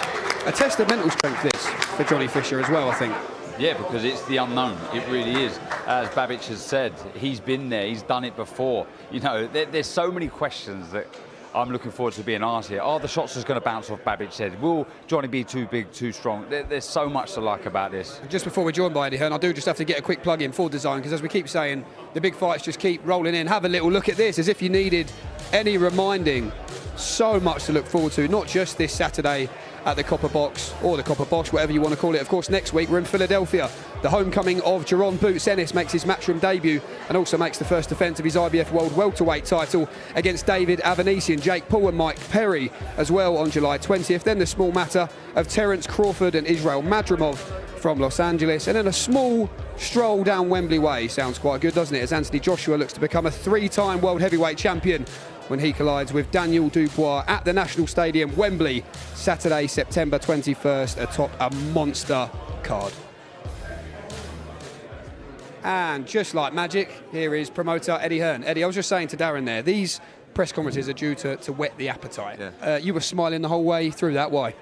Speaker 1: A test of mental strength, this, for Johnny Fisher as well, I think.
Speaker 19: Yeah, because it's the unknown. It really is. As Babic has said, he's been there. He's done it before. You know, there's so many questions that I'm looking forward to being asked here. Are the shots just going to bounce off Babic's head? Will Johnny be too big, too strong? There's so much to like about this.
Speaker 1: Just before we're joined by Eddie Hearn, I do just have to get a quick plug in for DAZN, because as we keep saying, the big fights just keep rolling in. Have a little look at this, as if you needed any reminding. So much to look forward to, not just this Saturday at the Copper Box, or the Copper Bosch, whatever you want to call it. Of course, next week we're in Philadelphia. The homecoming of Jerron Boots Ennis makes his matchroom debut and also makes the first defence of his IBF World Welterweight title against David Avanesian, Jake Paul and Mike Perry as well on July 20th. Then the small matter of Terence Crawford and Israel Madrimov from Los Angeles, and then a small stroll down Wembley Way. Sounds quite good, doesn't it, as Anthony Joshua looks to become a 3-time world heavyweight champion when he collides with Daniel Dubois at the National Stadium, Wembley, Saturday, September 21st, atop a monster card. And just like magic, here is promoter Eddie Hearn. Eddie, I was just saying to Darren there, these press conferences are due to whet the appetite.
Speaker 2: Yeah.
Speaker 1: You were smiling the whole way through that. Why?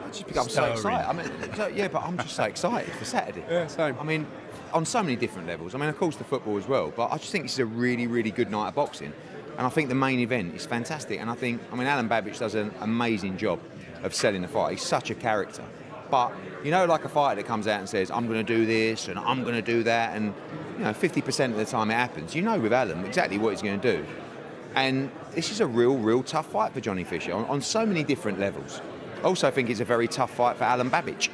Speaker 2: I'm so excited. I mean, yeah, but I'm just so excited for Saturday.
Speaker 1: Yeah, same.
Speaker 2: I mean, on so many different levels. I mean, of course, the football as well, but I just think this is a really, really good night of boxing. And I think the main event is fantastic. And I mean, Alen Babic does an amazing job of selling the fight. He's such a character. But, you know, like a fighter that comes out and says, I'm going to do this and I'm going to do that, and, you know, 50% of the time it happens. You know with Alen exactly what he's going to do. And this is a real tough fight for Johnny Fisher on so many different levels. I also think it's a very tough fight for Alen Babic.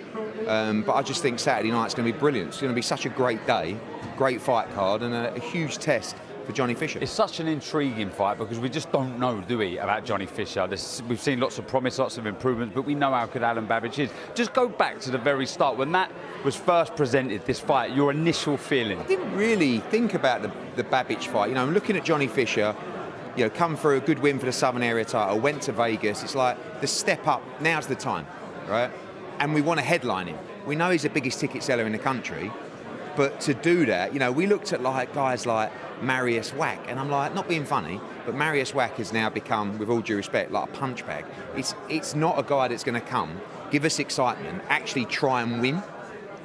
Speaker 2: But I just think Saturday night's going to be brilliant. It's going to be such a great day, great fight card, and a huge test for Johnny Fisher.
Speaker 19: It's such an intriguing fight because we just don't know, do we, about Johnny Fisher. We've seen lots of promise, lots of improvements, but we know how good Alen Babic is. Just go back to the very start. When that was first presented, this fight, your initial feeling?
Speaker 2: I didn't really think about the Babic fight. You know, I'm looking at Johnny Fisher, you know, come for a good win for the Southern Area title, went to Vegas. It's like the step up, now's the time, right? And we want to headline him. We know he's the biggest ticket seller in the country, but to do that, you know, we looked at like guys like Marius Wack, and I'm like, not being funny, but Marius Wack has now become, with all due respect, like a punch bag. It's not a guy that's going to come, give us excitement, actually try and win.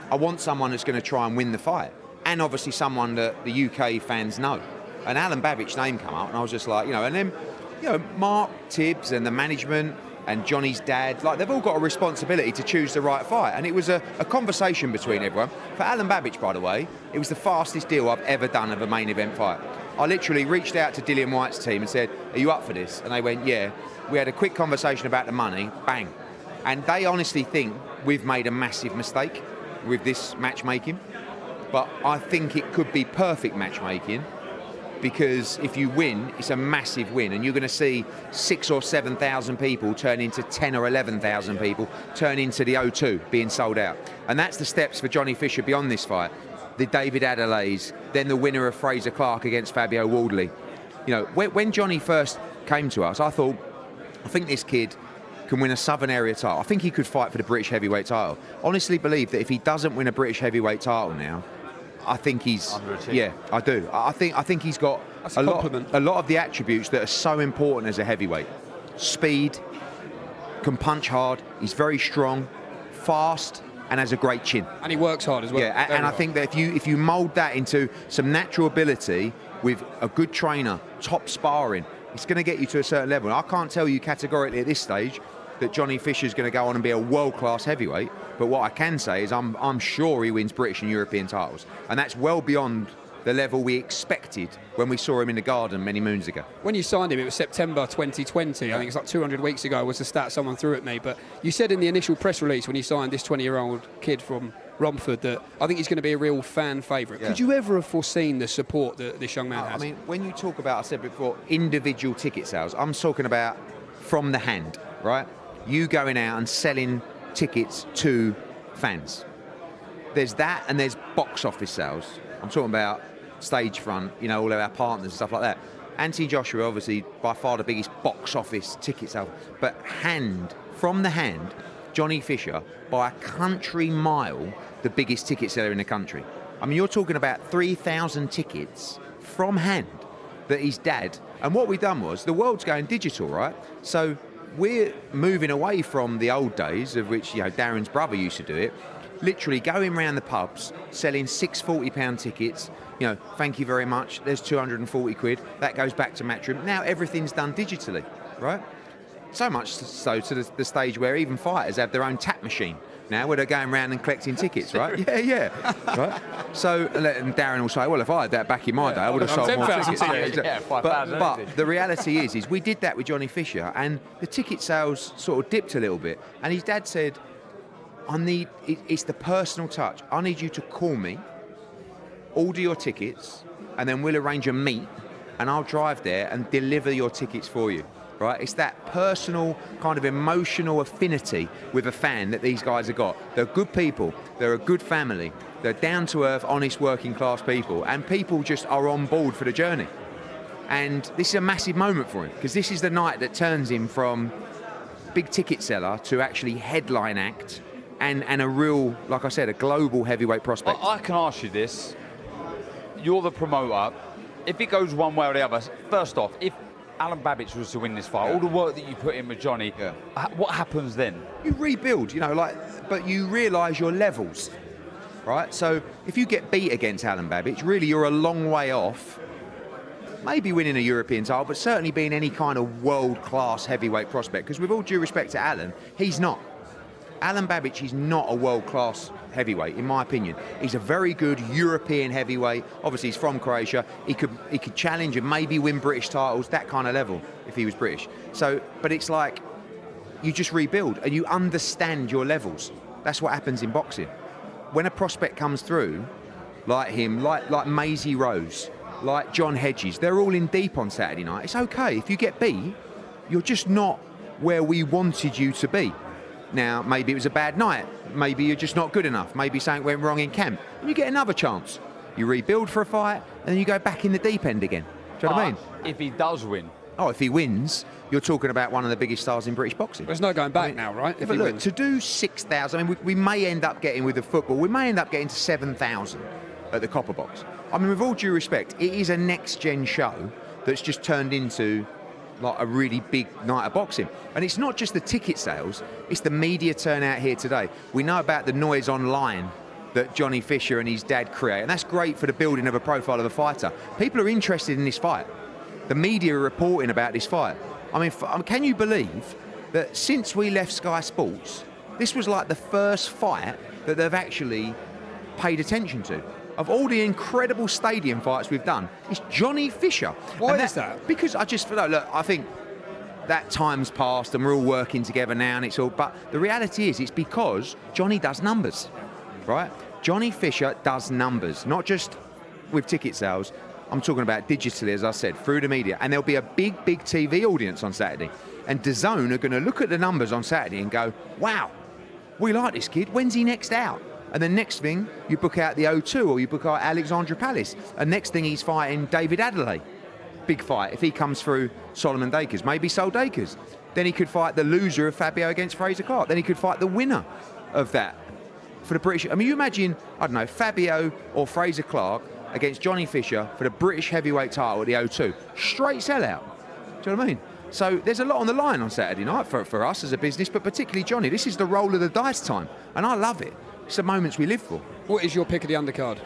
Speaker 2: I want someone that's going to try and win the fight, and obviously someone that the UK fans know. And Alen Babic's name come out, and I was just like, you know, and then, you know, Mark Tibbs and the management and Johnny's dad, like, they've all got a responsibility to choose the right fight. And it was a conversation between everyone. For Alen Babic, by the way, it was the fastest deal I've ever done of a main event fight. I literally reached out to Dillian White's team and said, are you up for this? And they went, yeah. We had a quick conversation about the money, bang. And they honestly think we've made a massive mistake with this matchmaking. But I think it could be perfect matchmaking, because if you win, it's a massive win, and you're going to see 6,000 or 7,000 people turn into 10,000 or 11,000 people turn into the O2 being sold out. And that's the steps for Johnny Fisher beyond this fight. The David Adelaide's, then the winner of Fraser Clark against Fabio Wardley. You know, when Johnny first came to us, I thought, I think this kid can win a Southern Area title. I think he could fight for the British heavyweight title. Honestly believe that if he doesn't win a British heavyweight title now, I think he's underachieved. Yeah, I do. I think he's got a lot of the attributes that are so important as a heavyweight. Speed, can punch hard, he's very strong, fast, and has a great chin.
Speaker 1: And he works hard as well.
Speaker 2: Yeah, and I think that if you mould that into some natural ability with a good trainer, top sparring, it's going to get you to a certain level. And I can't tell you categorically at this stage that Johnny Fisher's going to go on and be a world-class heavyweight, but what I can say is I'm sure he wins British and European titles, and that's well beyond the level we expected when we saw him in the Garden many moons ago.
Speaker 1: When you signed him, it was September 2020. I think it's like 200 weeks ago was the stat someone threw at me, but you said in the initial press release when you signed this 20-year-old kid from Romford that I think he's going to be a real fan favourite. Yeah. Could you ever have foreseen the support that this young man has?
Speaker 2: I mean, when you talk about, I said before, individual ticket sales, I'm talking about from the hand, right? You going out and selling tickets to fans. There's that, and there's box office sales. I'm talking about stage front, you know, all of our partners and stuff like that. Anthony Joshua, obviously, by far the biggest box office ticket sale. But from the hand, Johnny Fisher, by a country mile, the biggest ticket seller in the country. I mean, you're talking about 3,000 tickets from hand that his dad. And what we've done was, the world's going digital, right? So we're moving away from the old days of which, you know, Darren's brother used to do it, literally going around the pubs, selling £640 tickets, you know, thank you very much, there's 240 quid, that goes back to Matchroom. Now everything's done digitally, right? So much so to the stage where even fighters have their own tap machine now where they're going around and collecting tickets, right? Yeah. Right? So, and Darren will say, well, if I had that back in my day, I would have sold more
Speaker 19: 10,000
Speaker 2: tickets.
Speaker 19: tickets. Yeah, 5,000.
Speaker 2: But the reality is we did that with Johnny Fisher, and the ticket sales sort of dipped a little bit. And his dad said, it's the personal touch. I need you to call me, order your tickets, and then we'll arrange a meet, and I'll drive there and deliver your tickets for you. Right? It's that personal kind of emotional affinity with a fan that these guys have got. They're good people. They're a good family. They're down-to-earth, honest, working-class people. And people just are on board for the journey. And this is a massive moment for him, because this is the night that turns him from big ticket seller to actually headline act and a real, like I said, a global heavyweight prospect.
Speaker 19: I can ask you this. You're the promoter. If it goes one way or the other, first off, if Alen Babic was to win this fight, all the work that you put in with Johnny, what happens then?
Speaker 2: You rebuild, but you realise your levels, right? So if you get beat against Alen Babic, really you're a long way off maybe winning a European title, but certainly being any kind of world-class heavyweight prospect, because with all due respect to Alen, he's not. Alen Babic is not a world-class heavyweight, in my opinion. He's a very good European heavyweight. Obviously, he's from Croatia. He could challenge and maybe win British titles, that kind of level, if he was British. So, but it's like you just rebuild and you understand your levels. That's what happens in boxing. When a prospect comes through, like him, like Maisie Rose, like John Hedges, they're all in deep on Saturday night. It's okay. If you get beat, you're just not where we wanted you to be. Now, maybe it was a bad night. Maybe you're just not good enough. Maybe something went wrong in camp. And you get another chance. You rebuild for a fight, and then you go back in the deep end again. Do you know what I mean?
Speaker 19: If he does win.
Speaker 2: Oh, if he wins, you're talking about one of the biggest stars in British boxing.
Speaker 1: There's no going back now, right?
Speaker 2: But look, to do 6,000, I mean, we may end up getting with the football, we may end up getting to 7,000 at the Copper Box. I mean, with all due respect, it is a next-gen show that's just turned into like a really big night of boxing. And it's not just the ticket sales, it's the media turnout here today. We know about the noise online that Johnny Fisher and his dad create, and that's great for the building of a profile of a fighter. People are interested in this fight. The media are reporting about this fight. I mean, can you believe that since we left Sky Sports, this was like the first fight that they've actually paid attention to? Of all the incredible stadium fights we've done, it's Johnny Fisher.
Speaker 1: Why is that?
Speaker 2: Because I just feel look, I think that time's passed and we're all working together now and it's all, but the reality is it's because Johnny does numbers, right? Johnny Fisher does numbers, not just with ticket sales. I'm talking about digitally, as I said, through the media. And there'll be a big TV audience on Saturday. And DAZN are going to look at the numbers on Saturday and go, wow, we like this kid. When's he next out? And the next thing, you book out the O2 or you book out Alexandra Palace. And next thing, he's fighting David Adelaide. Big fight. If he comes through Solomon Dakers, maybe Sol Dakers. Then he could fight the loser of Fabio against Fraser Clark. Then he could fight the winner of that for the British. I mean, you imagine, I don't know, Fabio or Fraser Clark against Johnny Fisher for the British heavyweight title at the O2. Straight sellout. Do you know what I mean? So there's a lot on the line on Saturday night for us as a business, but particularly Johnny. This is the roll of the dice time, and I love it. It's the moments we live for.
Speaker 1: What is your pick of the undercard?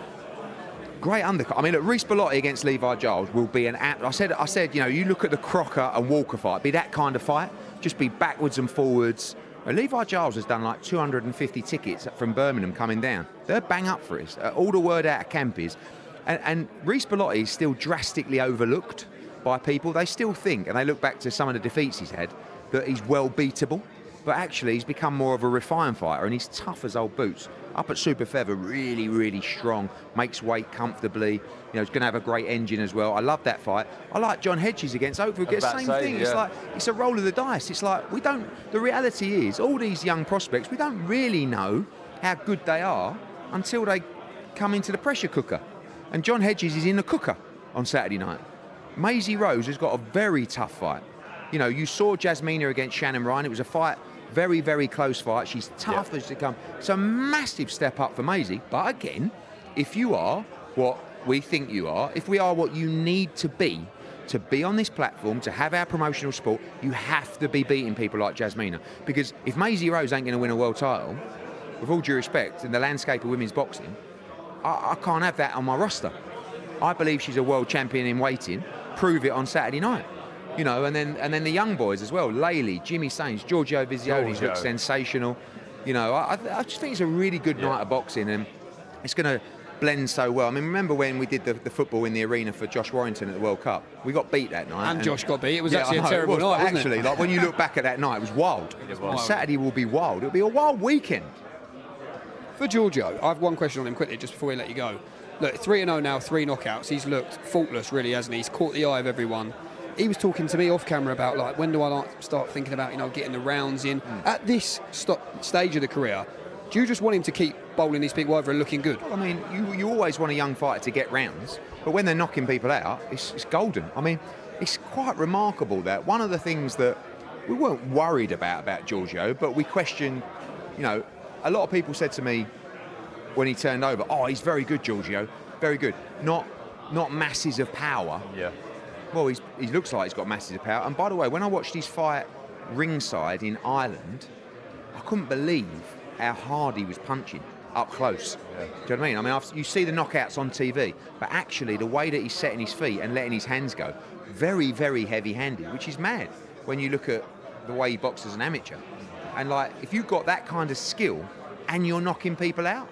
Speaker 2: Great undercard. I mean, look, Reece Bellotti against Levi Giles will be an I said, you know, you look at the Crocker and Walker fight, be that kind of fight, just be backwards and forwards. Levi Giles has done like 250 tickets from Birmingham coming down. They're bang up for it. All the word out of camp is. And Reece Bellotti is still drastically overlooked by people. They still think, and they look back to some of the defeats he's had, that he's well beatable. But actually, he's become more of a refined fighter, and he's tough as old boots. Up at super feather, really, really strong, makes weight comfortably. You know, he's going to have a great engine as well. I love that fight. I like John Hedges against Oakwood. It's the same thing. Yeah. It's like, it's a roll of the dice. It's like, the reality is, all these young prospects, we don't really know how good they are until they come into the pressure cooker. And John Hedges is in the cooker on Saturday night. Maisie Rose has got a very tough fight. You know, you saw Jasmina against Shannon Ryan. It was a fight, very, very close fight. She's tough as they come. It's a massive step up for Maisie. But again, if you are what we think you are, if we are what you need to be on this platform, to have our promotional sport, you have to be beating people like Jasmina. Because if Maisie Rose ain't going to win a world title, with all due respect, in the landscape of women's boxing, I can't have that on my roster. I believe she's a world champion in waiting. Prove it on Saturday night. You know, and then the young boys as well. Laylee, Jimmy Sainz, Giorgio Viziones look sensational. You know, I just think it's a really good night of boxing, and it's going to blend so well. I mean, remember when we did the football in the arena for Josh Warrington at the World Cup? We got beat that night.
Speaker 1: And Josh got beat. It was actually
Speaker 2: I
Speaker 1: a terrible night, wasn't
Speaker 2: actually,
Speaker 1: it?
Speaker 2: like when you look back at that night, it was wild. And Saturday will be wild. It'll be a wild weekend.
Speaker 1: For Giorgio, I have one question on him quickly, just before we let you go. Look, 3-0 now, 3 knockouts. He's looked faultless, really, hasn't he? He's caught the eye of everyone. He was talking to me off camera about, like, when do I start thinking about, you know, getting the rounds in? At this stage of the career, do you just want him to keep bowling these people over and looking good?
Speaker 2: Well, I mean, you always want a young fighter to get rounds, but when they're knocking people out, it's golden. I mean, it's quite remarkable that one of the things that we weren't worried about Giorgio, but we questioned, you know, a lot of people said to me when he turned over, oh, he's very good, Giorgio, very good. Not masses of power.
Speaker 19: Yeah.
Speaker 2: Well, he looks like he's got masses of power. And by the way, when I watched his fight ringside in Ireland, I couldn't believe how hard he was punching up close. Yeah. Do you know what I mean? I mean, you see the knockouts on TV, but actually the way that he's setting his feet and letting his hands go, very, very heavy-handed, which is mad when you look at the way he boxes as an amateur. And, like, if you've got that kind of skill and you're knocking people out,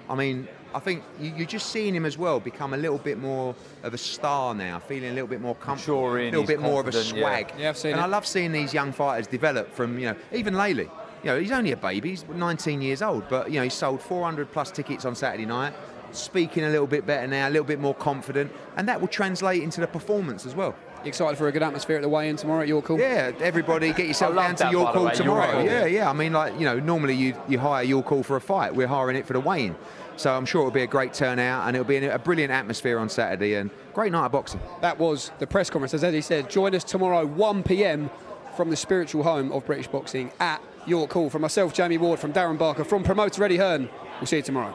Speaker 2: I mean, I think you're just seeing him as well become a little bit more of a star now, feeling a little bit more comfortable, a little bit more of a swag.
Speaker 1: Yeah, I've seen
Speaker 2: and
Speaker 1: it.
Speaker 2: I love seeing these young fighters develop from, you know, even Laley. You know, he's only a baby, he's 19 years old, but, you know, he sold 400 plus tickets on Saturday night, speaking a little bit better now, a little bit more confident, and that will translate into the performance as well.
Speaker 1: You excited for a good atmosphere at the weigh-in tomorrow at Your Call?
Speaker 2: Yeah, everybody get yourself down to Your Call tomorrow. Yeah, I mean, like, you know, normally you hire Your Call for a fight. We're hiring it for the weigh-in. So I'm sure it'll be a great turnout, and it'll be a brilliant atmosphere on Saturday, and great night of boxing.
Speaker 1: That was the press conference. As Eddie said, join us tomorrow, 1 p.m, from the spiritual home of British boxing at Your Call. From myself, Jamie Ward, from Darren Barker, from promoter Eddie Hearn. We'll see you tomorrow.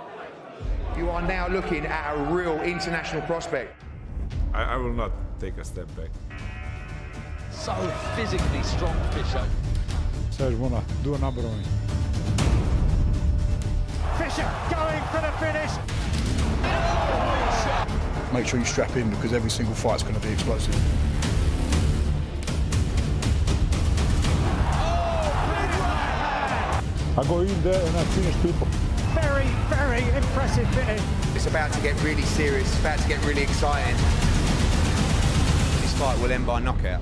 Speaker 2: You are now looking at a real international prospect.
Speaker 4: I will not take a step back.
Speaker 21: So physically strong, Fisher.
Speaker 4: So I want to do a number on it.
Speaker 21: Fisher going for the finish.
Speaker 5: Make sure you strap in because every single fight's going to be explosive.
Speaker 4: I go in there and I finish people.
Speaker 21: Very, very impressive finish.
Speaker 2: It's about to get really serious, it's about to get really exciting. This fight will end by knockout.